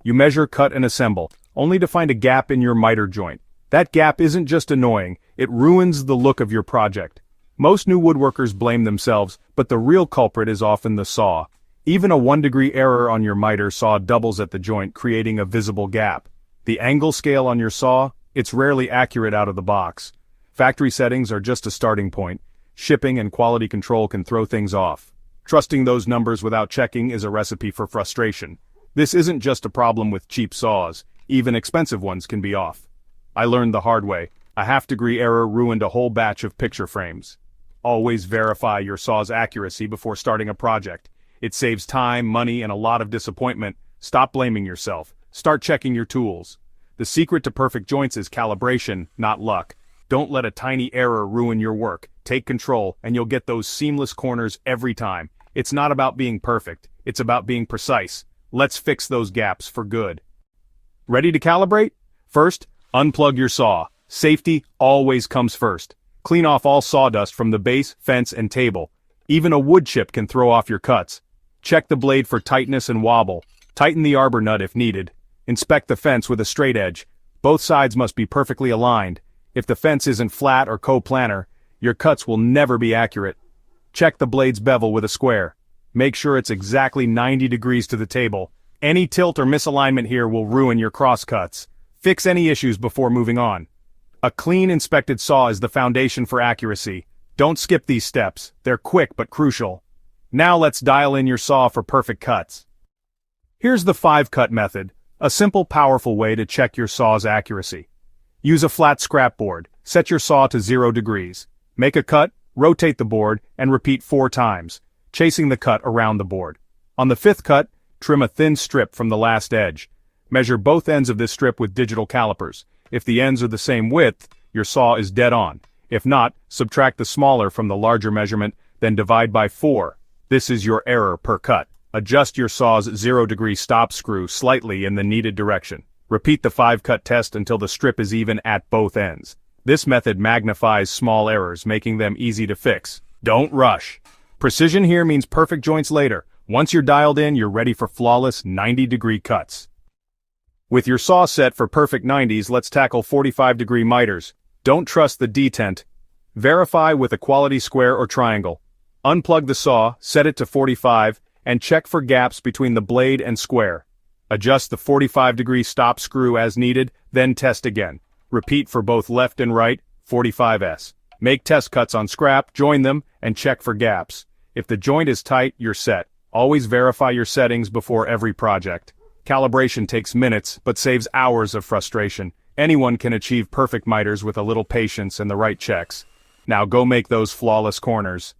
You measure, cut, and assemble, only to find a gap in your miter joint. That gap isn't just annoying, it ruins the look of your project. Most new woodworkers blame themselves, but the real culprit is often the saw. Even a 1-degree error on your miter saw doubles at the joint, creating a visible gap. The angle scale on your saw, it's rarely accurate out of the box. Factory settings are just a starting point. Shipping and quality control can throw things off. Trusting those numbers without checking is a recipe for frustration. This isn't just a problem with cheap saws, even expensive ones can be off. I learned the hard way. A half-degree error ruined a whole batch of picture frames. Always verify your saw's accuracy before starting a project. It saves time, money, and a lot of disappointment. Stop blaming yourself. Start checking your tools. The secret to perfect joints is calibration, not luck. Don't let a tiny error ruin your work. Take control, and you'll get those seamless corners every time. It's not about being perfect, it's about being precise. Let's fix those gaps for good. Ready to calibrate? First, unplug your saw. Safety always comes first. Clean off all sawdust from the base, fence, and table. Even a wood chip can throw off your cuts. Check the blade for tightness and wobble. Tighten the arbor nut if needed. Inspect the fence with a straight edge. Both sides must be perfectly aligned. If the fence isn't flat or coplanar, your cuts will never be accurate. Check the blade's bevel with a square. Make sure it's exactly 90 degrees to the table. Any tilt or misalignment here will ruin your cross cuts. Fix any issues before moving on. A clean inspected saw is the foundation for accuracy. Don't skip these steps, they're quick but crucial. Now let's dial in your saw for perfect cuts. Here's the 5-cut method, a simple, powerful way to check your saw's accuracy. Use a flat scrap board, set your saw to 0 degrees. Make a cut, rotate the board, and repeat 4 times, chasing the cut around the board. On the 5th cut, trim a thin strip from the last edge. Measure both ends of this strip with digital calipers. If the ends are the same width, your saw is dead on. If not, subtract the smaller from the larger measurement, then divide by 4. This is your error per cut. Adjust your saw's 0-degree stop screw slightly in the needed direction. Repeat the 5-cut test until the strip is even at both ends. This method magnifies small errors, making them easy to fix. Don't rush. Precision here means perfect joints later. Once you're dialed in, you're ready for flawless 90-degree cuts. With your saw set for perfect 90s, let's tackle 45-degree miters. Don't trust the detent. Verify with a quality square or triangle. Unplug the saw, set it to 45, and check for gaps between the blade and square. Adjust the 45-degree stop screw as needed, then test again. Repeat for both left and right, 45s. Make test cuts on scrap, join them, and check for gaps. If the joint is tight, you're set. Always verify your settings before every project. Calibration takes minutes, but saves hours of frustration. Anyone can achieve perfect miters with a little patience and the right checks. Now go make those flawless corners.